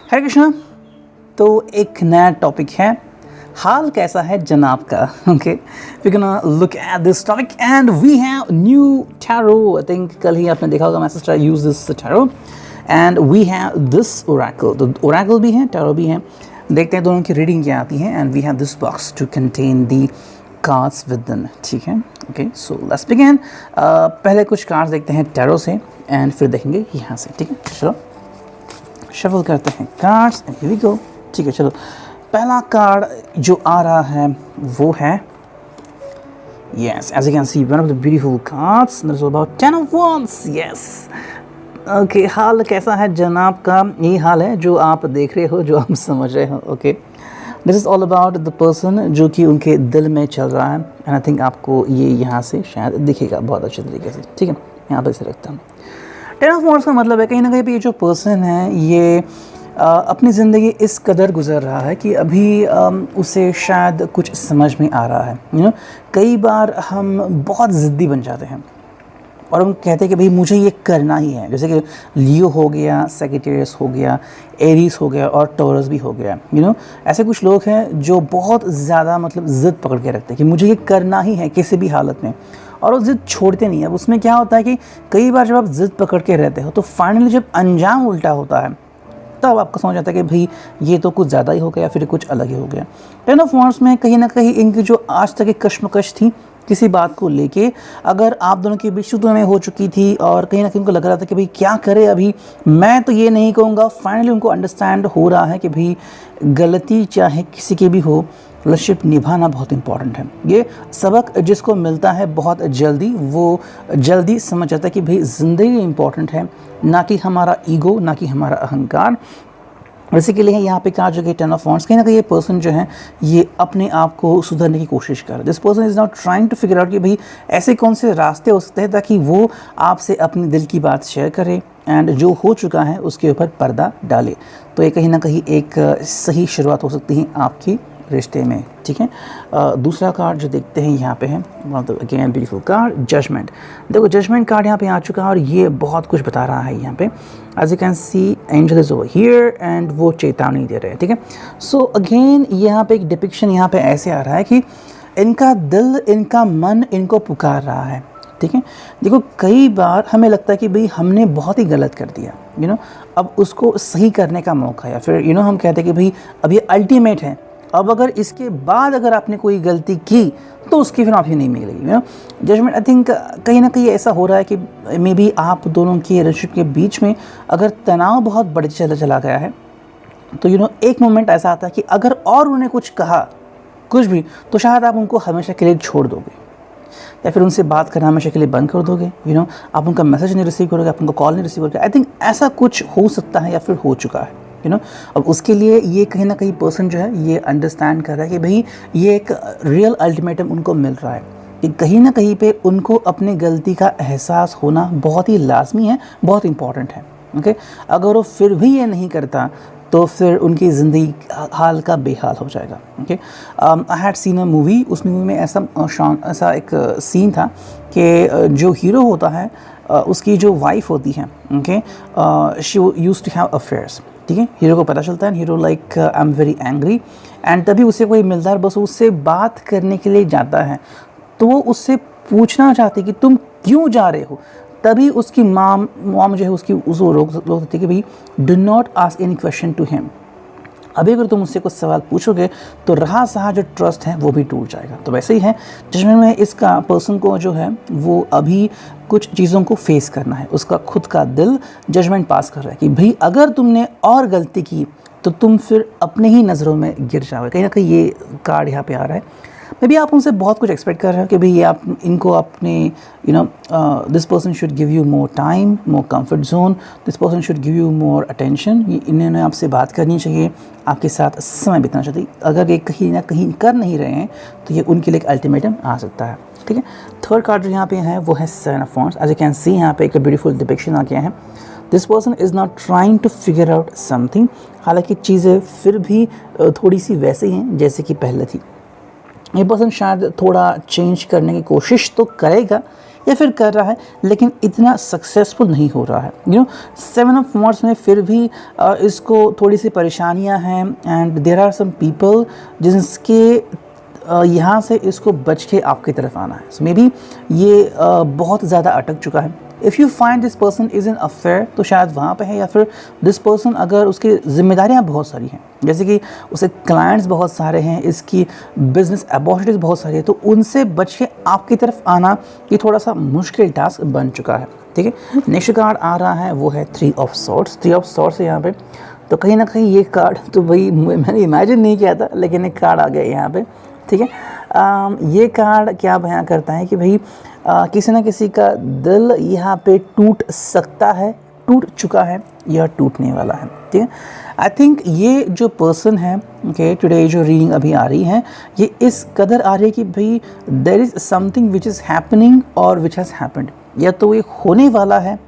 हरे कृष्णा। तो एक नया टॉपिक है, हाल कैसा है जनाब का। Okay, we can look at this topic and we have new tarot. I think कल ही आपने देखा होगा, message try use this tarot and we have this oracle. तो ओरेकल भी है, टैरो भी है। देखते हैं दोनों की रीडिंग क्या आती है। And we have this box to contain the cards within. ठीक है, ओके, सो लेट्स बिगिन। पहले कुछ कार्ड्स देखते हैं टैरो से एंड फिर देखेंगे यहाँ से। ठीक है, चलो शफल करते हैं cards and here we go. ठीक है, चलो पहला कार्ड जो आ रहा है वो है, yes, as you can see, one of the beautiful cards. There's about 10 of wands. Yes. Okay, हाल कैसा है जनाब का? यही हाल है जो आप देख रहे हो, जो आप समझ रहे हो। Okay, this is all about the person जो कि उनके दिल में चल रहा है। एंड आई थिंक आपको ये यहाँ से शायद दिखेगा बहुत अच्छे तरीके से। ठीक है, यहाँ पर इसे रखता हूँ। 10 ऑफ वांड्स का मतलब है कहीं ना कहीं पे ये जो पर्सन है ये अपनी ज़िंदगी इस कदर गुजर रहा है कि अभी उसे शायद कुछ समझ में आ रहा है। यू नो, कई बार हम बहुत ज़िद्दी बन जाते हैं और हम कहते हैं कि भाई मुझे ये करना ही है। जैसे कि लियो हो गया, सेजिटेरियस हो गया, एरीज हो गया और टॉरस भी हो गया। यू नो, ऐसे कुछ लोग हैं जो बहुत ज़्यादा मतलब ज़िद पकड़ के रखते हैं कि मुझे ये करना ही है किसी भी हालत में, और वो ज़िद छोड़ते नहीं है। अब उसमें क्या होता है कि कई बार जब आप ज़िद पकड़ के रहते हो तो फाइनली जब अंजाम उल्टा होता है तब आपको समझ आता है कि भाई ये तो कुछ ज़्यादा ही हो गया, फिर कुछ अलग ही हो गया। 10 ऑफ वांड्स में कहीं ना कहीं इनकी जो आज तक की कश्मकश थी किसी बात को लेके, अगर आप दोनों के बीच शुरू में हो चुकी थी और कहीं ना कहीं उनको लग रहा था कि भाई क्या करे अभी, मैं तो ये नहीं कहूँगा, फाइनली उनको अंडरस्टैंड हो रहा है कि भाई गलती चाहे किसी की भी हो, रिलेशनशिप निभाना बहुत इंपॉर्टेंट है। ये सबक जिसको मिलता है बहुत जल्दी, वो जल्दी समझ जाता है कि भाई ज़िंदगी इंपॉर्टेंट है, ना कि हमारा ईगो, ना कि हमारा अहंकार। इसी के लिए यहाँ पे कहा जो कि 10 ऑफ वांड्स, कहीं ना कहीं ये पर्सन जो है ये अपने आप को सुधारने की कोशिश कर रहा है। This person is not trying to figure out कि भाई ऐसे कौन से रास्ते हो सकते हैं ताकि वो आपसे अपने दिल की बात शेयर करे एंड जो हो चुका है उसके ऊपर पर्दा डाले। तो ये कहीं ना कहीं एक सही शुरुआत हो सकती है आपकी रिश्ते में। ठीक है, दूसरा कार्ड जो देखते हैं यहाँ पे है, अगेन ब्यूटीफुल कार्ड, जजमेंट। देखो जजमेंट कार्ड यहाँ पे आ चुका है और ये बहुत कुछ बता रहा है। यहाँ पे as you can see angel is over here and वो चेतावनी दे रहे हैं। ठीक है, सो अगेन यहाँ पे एक डिपिक्शन यहाँ पे ऐसे आ रहा है कि इनका दिल, इनका मन इनको पुकार रहा है। ठीक है, देखो कई बार हमें लगता है कि भाई हमने बहुत ही गलत कर दिया, यू नो, अब उसको सही करने का मौका, या फिर यू नो हम कहते हैं कि भाई अब ये अल्टीमेट है, अब अगर इसके बाद अगर आपने कोई गलती की तो उसकी फिर माफ़ी नहीं मिलेगी। You know, judgment I think कहीं ना कहीं ऐसा हो रहा है कि मे बी आप दोनों की रिलेशनशिप के बीच में अगर तनाव बहुत बढ़ चला गया है तो यू नो एक मोमेंट ऐसा आता है कि अगर और उन्होंने कुछ कहा कुछ भी तो शायद आप उनको हमेशा के लिए छोड़ दोगे या फिर उनसे बात करना हमेशा के लिए बंद कर दोगे। यू नो, आप उनका मैसेज नहीं रिसीव करोगे, आप उनको कॉल नहीं रिसीव करोगे। आई थिंक ऐसा कुछ हो सकता है या फिर हो चुका है। यू नो, अब उसके लिए ये कहीं ना कहीं पर्सन जो है ये अंडरस्टैंड कर रहा है कि भाई ये एक रियल अल्टीमेटम उनको मिल रहा है कि कहीं ना कहीं पे उनको अपनी गलती का एहसास होना बहुत ही लाजमी है, बहुत इंपॉर्टेंट है। ओके, अगर वो फिर भी ये नहीं करता तो फिर उनकी ज़िंदगी हाल का बेहाल हो जाएगा। Okay, I had seen a movie, उस मूवी में ऐसा एक सीन था कि जो हीरो होता है उसकी जो वाइफ होती है, okay, she used to have affairs. ठीक है, हीरो को पता चलता है, hero like I am very angry, and तभी उसे कोई मिलता है, बस उससे बात करने के लिए जाता है तो वो उससे पूछना चाहती कि तुम क्यों जा रहे हो। तभी उसकी माम जो है उसको रोक देती है कि भाई do not ask any question to him. अभी अगर तुम उससे कुछ सवाल पूछोगे तो रहा सहा जो ट्रस्ट है वो भी टूट जाएगा। तो वैसे ही है जजमेंट में, इसका पर्सन को जो है वो अभी कुछ चीज़ों को फेस करना है। उसका खुद का दिल जजमेंट पास कर रहा है कि भाई अगर तुमने और गलती की तो तुम फिर अपने ही नज़रों में गिर जाओगे। कहीं ना कहीं ये कार्ड यहाँ पे आ रहा है। मे बी आप उनसे बहुत कुछ एक्सपेक्ट कर रहे हो कि भाई आप इनको अपने you know this person should give you more time, more comfort zone, this person should give you more attention. इन्होंने आपसे बात करनी चाहिए, आपके साथ समय बिताना चाहिए। अगर ये कहीं ना कहीं कर नहीं रहे हैं तो ये उनके लिए एक अल्टीमेटम आ सकता है। ठीक है, थर्ड कार्ड जो यहाँ पे है वो है 7 of wands. As you can see यहाँ पे एक ब्यूटीफुल डिपिक्शन आ गया है। This person is not trying to figure out something, हालांकि चीज़ें फिर भी थोड़ी सी वैसे ही हैं जैसे कि पहले थी। ये पर्सन शायद थोड़ा चेंज करने की कोशिश तो करेगा या फिर कर रहा है लेकिन इतना सक्सेसफुल नहीं हो रहा है। 7 ऑफ वांड्स में फिर भी इसको थोड़ी सी परेशानियां हैं and there are some people जिसके यहाँ से इसको बच के आपकी तरफ आना है। सो मे बी ये बहुत ज़्यादा अटक चुका है। If you find this person is in affair तो शायद वहाँ पे है, या फिर दिस पर्सन अगर उसकी जिम्मेदारियाँ बहुत सारी हैं, जैसे कि उसे क्लाइंट्स बहुत सारे हैं, इसकी बिजनेस अपॉर्चुनिटीज़ बहुत सारी है, तो उनसे बच के आपकी तरफ आना ये थोड़ा सा मुश्किल टास्क बन चुका है। ठीक है, नेक्स्ट कार्ड आ रहा है वो है 3 ऑफ सॉर्ड्स। 3 ऑफ सॉर्ड्स है यहाँ पे, तो कहीं ना कहीं ये कार्ड तो भाई मैंने इमेजिन नहीं किया था, लेकिन एक कार्ड आ गया यहाँ पे। ठीक है, ये कार्ड क्या बयां करता है कि भाई किसी न किसी का दिल यहाँ पे टूट सकता है, टूट चुका है या टूटने वाला है। ठीक है, आई थिंक ये जो पर्सन है, ओके, टुडे जो रीडिंग अभी आ रही है ये इस कदर आ रही है कि भाई there is something which is happening और विच हैज़ हैपेंड, या तो ये होने वाला है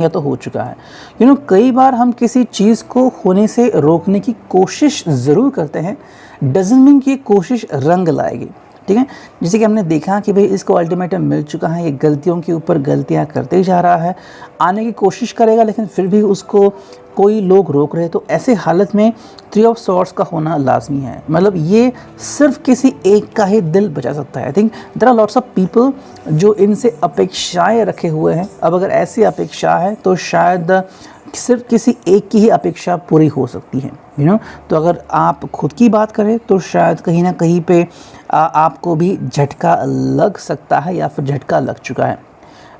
या तो हो चुका है। कई बार हम किसी चीज़ को होने से रोकने की कोशिश ज़रूर करते हैं, डजंट मीन कि ये कोशिश रंग लाएगी। ठीक है, जैसे कि हमने देखा कि भाई इसको अल्टीमेटम मिल चुका है, ये गलतियों के ऊपर गलतियां करते ही जा रहा है, आने की कोशिश करेगा लेकिन फिर भी उसको कोई लोग रोक रहे, तो ऐसे हालत में 3 ऑफ सॉर्ड्स का होना लाजमी है। मतलब ये सिर्फ किसी एक का ही दिल बचा सकता है। I think there are lots of people जो इनसे अपेक्षाएं रखे हुए हैं। अब अगर ऐसी अपेक्षा है तो शायद सिर्फ किसी एक की ही अपेक्षा पूरी हो सकती है। तो अगर आप खुद की बात करें तो शायद कहीं ना कहीं पे आपको भी झटका लग सकता है या फिर झटका लग चुका है।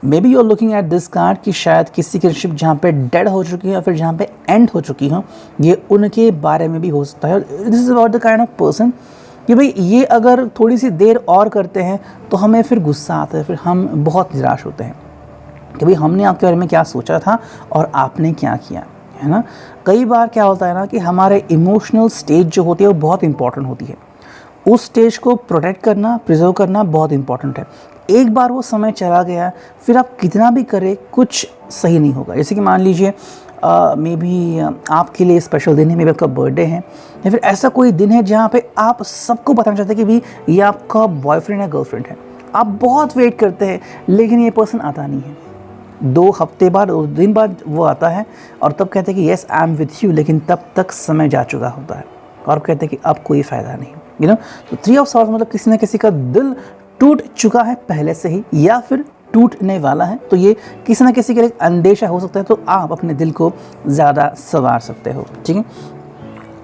Maybe you are looking at this card कि शायद किसी की रिलेशनशिप जहाँ पे डेड हो चुकी है या फिर जहाँ पे एंड हो चुकी हो, ये उनके बारे में भी हो सकता है। This is about the kind of person कि भाई ये अगर थोड़ी सी देर और करते हैं तो हमें फिर गुस्सा आता है, फिर हम बहुत निराश होते हैं कि भाई हमने आपके बारे में क्या सोचा था और आपने क्या किया, है ना। कई बार क्या होता है ना कि हमारे इमोशनल स्टेज जो होती है वो बहुत इंपॉर्टेंट होती है। उस स्टेज को प्रोटेक्ट करना, प्रिजर्व करना बहुत इंपॉर्टेंट है। एक बार वो समय चला गया फिर आप कितना भी करें कुछ सही नहीं होगा। जैसे कि मान लीजिए मे बी आपके लिए स्पेशल दिन है, मे बी आपका बर्थडे है, या फिर ऐसा कोई दिन है जहाँ पे आप सबको बताना चाहते हैं कि भाई ये आपका बॉयफ्रेंड या गर्लफ्रेंड है। आप बहुत वेट करते हैं लेकिन ये पर्सन आता नहीं है। 2 हफ्ते बाद, 2 दिन बाद वो आता है और तब कहते हैं कि yes I am with you, लेकिन तब तक समय जा चुका होता है और कहते हैं कि अब कोई फ़ायदा नहीं। तो 3 ऑफ सॉर्ड्स मतलब किसी न किसी का दिल टूट चुका है पहले से ही या फिर टूटने वाला है, तो ये किसी न किसी के लिए अंदेशा हो सकता है, तो आप अपने दिल को ज़्यादा संवार सकते हो। ठीक है,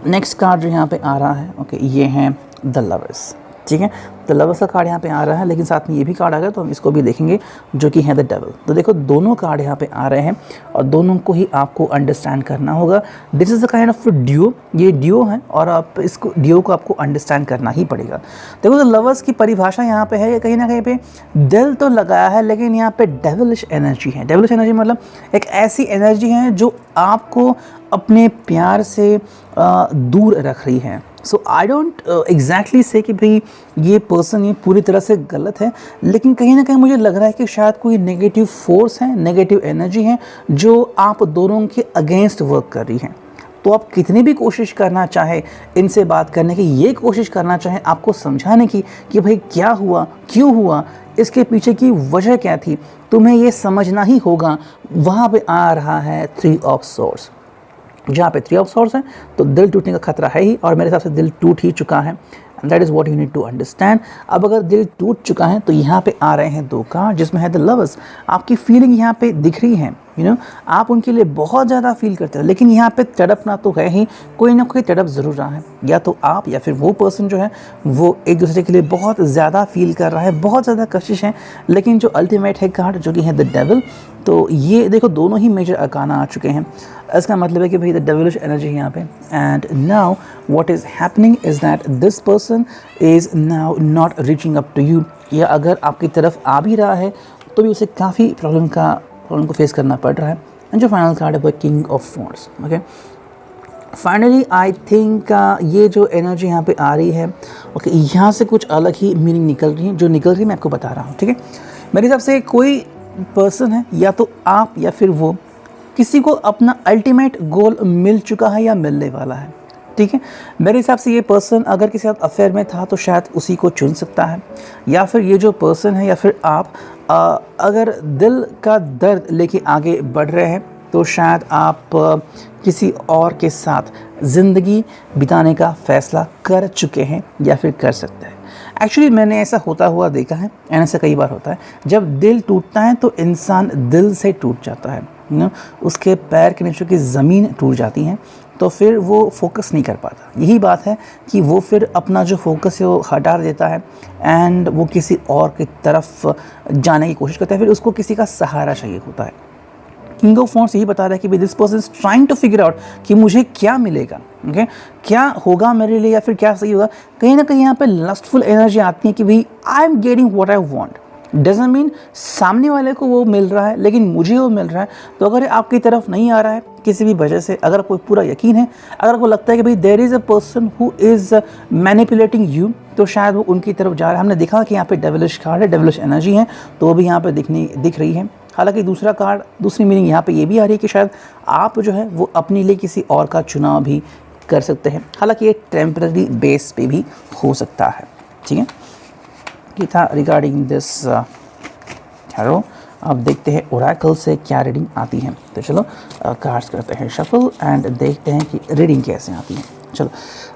नेक्स्ट कार्ड जो यहाँ पे आ रहा है, ओके, ये है द लवर्स। ठीक है, द लवर्स का कार्ड यहाँ पे आ रहा है, लेकिन साथ में ये भी कार्ड आ गया तो हम इसको भी देखेंगे जो कि है द डेविल। तो देखो दोनों कार्ड यहाँ पे आ रहे हैं और दोनों को ही आपको अंडरस्टैंड करना होगा। This is the kind of duo, ये ड्यूओ है और आप इसको ड्यूओ को आपको अंडरस्टैंड करना ही पड़ेगा। देखो द लवर्स की परिभाषा यहाँ पे है, कहीं ना कहीं पे दिल तो लगाया है लेकिन यहाँ पे डेविलिश एनर्जी है। डेविलिश एनर्जी मतलब एक ऐसी एनर्जी है जो आपको अपने प्यार से दूर रख रही है। सो आई डोंट एग्जैक्टली से कि भाई ये पर्सन ये पूरी तरह से गलत है, लेकिन कहीं ना कहीं मुझे लग रहा है कि शायद कोई नेगेटिव फोर्स है, नेगेटिव एनर्जी है जो आप दोनों के अगेंस्ट वर्क कर रही है। तो आप कितनी भी कोशिश करना चाहे इनसे बात करने की, ये कोशिश करना चाहें आपको समझाने की कि भाई क्या हुआ, क्यों हुआ, इसके पीछे की वजह क्या थी, तुम्हें ये समझना ही होगा। वहाँ पे आ रहा है 3 ऑफ सॉर्ड्स। जहाँ पे 3 ऑफ सॉर्ड्स हैं तो दिल टूटने का खतरा है ही, और मेरे हिसाब से दिल टूट ही चुका है। And that is what you need to understand. अब अगर दिल टूट चुका है तो यहाँ पे आ रहे हैं 2 कार्ड जिसमें है द लवर्स। आपकी फीलिंग यहाँ पे दिख रही है, आप उनके लिए बहुत ज़्यादा फील करते हैं, लेकिन यहाँ पे तड़पना तो है ही, कोई ना कोई तड़प ज़रूर रहा है। या तो आप या फिर वो पर्सन जो है वो एक दूसरे के लिए बहुत ज़्यादा फील कर रहा है, बहुत ज़्यादा कशिश है। लेकिन जो अल्टीमेट है कार्ड जो कि है द डेविल, तो ये देखो दोनों ही मेजर अरकाना आ चुके हैं। इसका मतलब है कि भाई द डेविलिश एनर्जी यहाँ पे। And now what is happening is that this person is now not reaching up to you, या अगर आपकी तरफ आ भी रहा है तो भी उसे काफ़ी प्रॉब्लम को फेस करना पड़ रहा है। एंड जो फाइनल कार्ड है वो king of wands. Okay, finally I think ये जो एनर्जी यहाँ पे आ रही है, ओके, यहाँ से कुछ अलग ही मीनिंग निकल रही है। जो निकल रही है मैं आपको बता रहा हूँ। ठीक है, मेरे हिसाब से कोई पर्सन है, या तो आप या फिर वो, किसी को अपना अल्टीमेट गोल मिल चुका है या मिलने वाला है। ठीक है। मेरे हिसाब से ये पर्सन अगर किसी साथ अफेयर में था तो शायद उसी को चुन सकता है, या फिर ये जो पर्सन है या फिर आप अगर दिल का दर्द लेके आगे बढ़ रहे हैं तो शायद आप किसी और के साथ ज़िंदगी बिताने का फ़ैसला कर चुके हैं या फिर कर सकते हैं। एक्चुअली मैंने ऐसा होता हुआ देखा है, एंड ऐसा कई बार होता है। जब दिल टूटता है तो इंसान दिल से टूट जाता है, उसके पैर के नीचे की ज़मीन टूट जाती है, तो फिर वो फोकस नहीं कर पाता। यही बात है कि वो फिर अपना जो फोकस है वो हटा देता है एंड वो किसी और की तरफ जाने की कोशिश करता है, फिर उसको किसी का सहारा चाहिए होता है। किंग ऑफ वॉन्ड्स यही बता रहा है कि this person is trying to figure out कि मुझे क्या मिलेगा, ओके क्या होगा मेरे लिए या फिर क्या सही होगा। कहीं ना कहीं यहाँ पे लस्टफुल एनर्जी आती है कि भाई I am getting what I want, doesn't mean सामने वाले को वो मिल रहा है लेकिन मुझे वो मिल रहा है। तो अगर आपकी तरफ नहीं आ रहा है किसी भी वजह से, अगर आपको पूरा यकीन है, अगर आपको लगता है कि भाई there is a person who is manipulating you, तो शायद वो उनकी तरफ जा रहा है। हमने देखा कि यहाँ पे डेविलिश कार्ड है, डेविलिश एनर्जी है, तो वो भी यहाँ पे दिख रही है। हालांकि दूसरा कार्ड, दूसरी मीनिंग यहाँ पे ये भी आ रही है कि शायद आप जो है वो अपने लिए किसी और का चुनाव भी कर सकते हैं। हालांकि ये टेम्पररी बेस पे भी हो सकता है, ठीक है। ये था रिगार्डिंग दिस टैरो। अब देखते हैं ओरेकल से क्या रीडिंग आती है। तो चलो कार्ड्स करते हैं शफल एंड देखते हैं कि रीडिंग कैसे आती है। चलो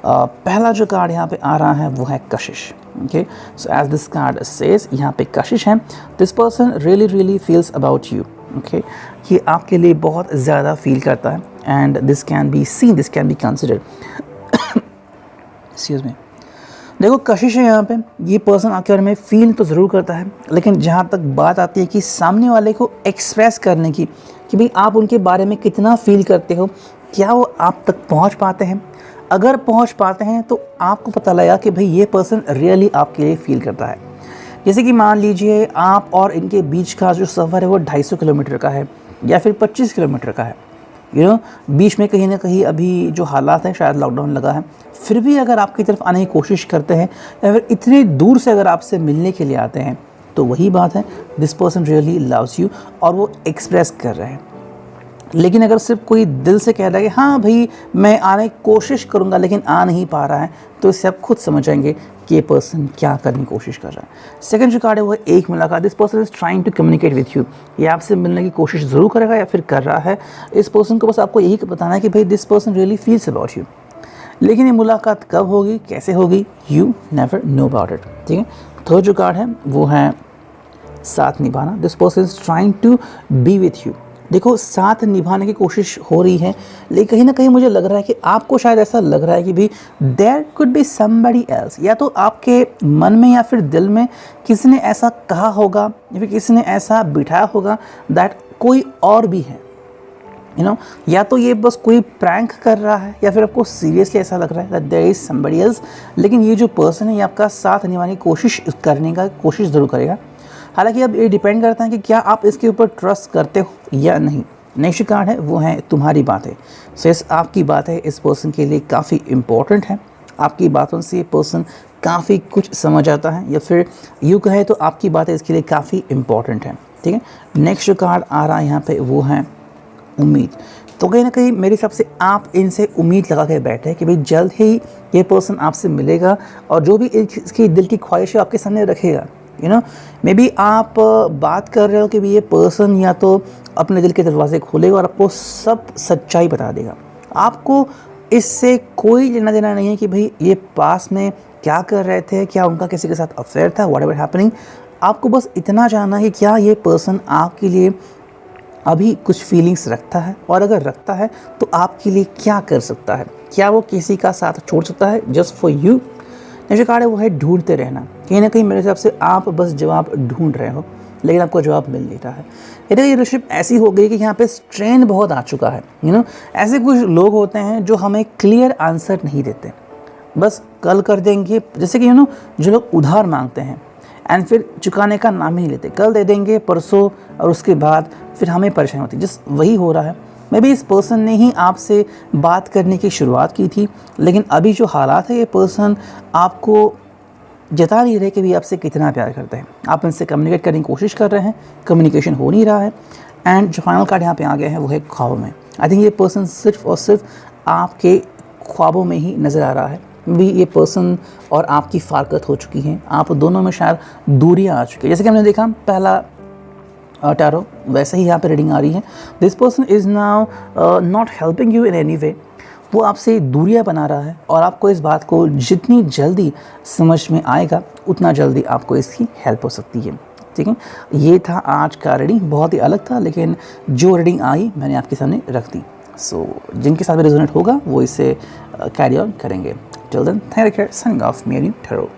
पहला जो कार्ड यहाँ पे आ रहा है वो है कशिश, okay. So as this card says, यहाँ पे कशिश है। This person really feels about you, okay. ये आपके लिए बहुत ज़्यादा फील करता है and this can be seen, this can be considered. Excuse me. देखो कशिश है यहाँ पे, ये पर्सन आपके बारे में फील तो ज़रूर करता है, लेकिन जहाँ तक बात आती है कि सामने वाले को एक्सप्रेस करने की कि भाई आप उनके बारे में कितना फील करते हो, क्या वो आप तक पहुँच पाते हैं। अगर पहुँच पाते हैं तो आपको पता लगा कि भाई ये पर्सन रियली आपके लिए फील करता है। जैसे कि मान लीजिए आप और इनके बीच का जो सफ़र है वो 250 किलोमीटर का है या फिर 25 किलोमीटर का है, बीच में कहीं ना कहीं अभी जो हालात हैं, शायद लॉकडाउन लगा है, फिर भी अगर आपकी तरफ आने की कोशिश करते हैं या फिर इतनी दूर से अगर आपसे मिलने के लिए आते हैं, तो वही बात है, this person really loves you और वो एक्सप्रेस कर रहे हैं। लेकिन अगर सिर्फ कोई दिल से कह रहा है कि हाँ भाई मैं आने की कोशिश करूँगा लेकिन आ नहीं पा रहा है, तो इससे आप खुद समझ जाएंगे कि ये पर्सन क्या करने की कोशिश कर रहा है। सेकंड जो कार्ड है वो है एक मुलाकात। This person is trying to communicate with you, ये आपसे मिलने की कोशिश ज़रूर करेगा या फिर कर रहा है। इस पर्सन को बस आपको यही बताना है कि भाई this person really feels about you, लेकिन ये मुलाकात कब होगी, कैसे होगी, you never know about it, ठीक है। थर्ड जो कार्ड है वो है साथ निभाना। This person is trying to be with you. देखो साथ निभाने की कोशिश हो रही है, लेकिन कहीं ना कहीं मुझे लग रहा है कि आपको शायद ऐसा लग रहा है कि भाई there could be somebody else, या तो आपके मन में या फिर दिल में किसी ने ऐसा कहा होगा या फिर किसी ने ऐसा बिठाया होगा दैट कोई और भी है, या तो ये बस कोई प्रैंक कर रहा है या फिर आपको सीरियसली ऐसा लग रहा है that there is somebody else. लेकिन ये जो पर्सन है ये आपका साथ निभाने की कोशिश ज़रूर करेगा। हालांकि अब ये डिपेंड करता है कि क्या आप इसके ऊपर ट्रस्ट करते हो या नहीं। नेक्स्ट कार्ड है वो है तुम्हारी बातें। सेस आपकी बातें इस पर्सन के लिए काफ़ी इम्पोर्टेंट है, आपकी बातों से ये पर्सन काफ़ी कुछ समझ आता है, या फिर यूँ कहे तो आपकी बातें इसके लिए काफ़ी इम्पोर्टेंट है, ठीक है। नेक्स्ट जो कार्ड आ रहा है यहाँ पे वो है उम्मीद। तो कहीं ना कहीं मेरे हिसाब से आप इनसे उम्मीद लगा के बैठे हैं कि भाई जल्द ही ये पर्सन आपसे मिलेगा और जो भी इसकी दिल की ख्वाहिश है आपके सामने रखेगा। मे बी आप बात कर रहे हो कि ये पर्सन या तो अपने दिल के दरवाजे खोलेगा और आपको सब सच्चाई बता देगा। आपको इससे कोई लेना देना नहीं है कि भाई ये पास में क्या कर रहे थे, क्या उनका किसी के साथ अफेयर था, व्हाटएवर हैपनिंग। आपको बस इतना जानना है कि क्या ये पर्सन आपके लिए अभी कुछ फीलिंग्स रखता है, और अगर रखता है तो आपके लिए क्या कर सकता है, क्या वो किसी का साथ छोड़ सकता है जस्ट फॉर यू। जो कार्ड है वो है ढूंढते रहना। कहीं ना कहीं मेरे हिसाब से आप बस जवाब ढूंढ रहे हो लेकिन आपको जवाब मिल नहीं रहा है। ये रिलेशनशिप ऐसी हो गई कि यहाँ पे स्ट्रेन बहुत आ चुका है। ऐसे कुछ लोग होते हैं जो हमें क्लियर आंसर नहीं देते, बस कल कर देंगे। जैसे कि जो लोग उधार मांगते हैं एंड फिर चुकाने का नाम ही नहीं लेते, कल दे देंगे परसों, और उसके बाद फिर हमें परेशानी होती है। जस्ट वही हो रहा है। मे बी इस पर्सन ने ही आपसे बात करने की शुरुआत की थी, लेकिन अभी जो हालात है ये पर्सन आपको जता नहीं रहे कि भी आपसे कितना प्यार करते हैं। आप इनसे कम्युनिकेट करने की कोशिश कर रहे हैं, कम्युनिकेशन हो नहीं रहा है। एंड जो फाइनल कार्ड यहाँ पे आ गया है वो है ख्वाब में। आई थिंक ये पर्सन सिर्फ और सिर्फ आपके ख्वाबों में ही नज़र आ रहा है। भी ये पर्सन और आपकी फारकत हो चुकी है, आप दोनों में शायद दूरियां आ चुकी है। जैसे कि हमने देखा पहला टैरो, वैसे ही यहाँ पे रीडिंग आ रही है। This person is now not helping you in any way. वो आपसे दूरियां बना रहा है और आपको इस बात को जितनी जल्दी समझ में आएगा उतना जल्दी आपको इसकी हेल्प हो सकती है। ठीक है, ये था आज का रीडिंग, बहुत ही अलग था, लेकिन जो रीडिंग आई मैंने आपके सामने रख दी। सो जिनके साथ रेजोनेट होगा वो इसे कैरी ऑन करेंगे। Till then, thank you, signing off, me and you, tarot.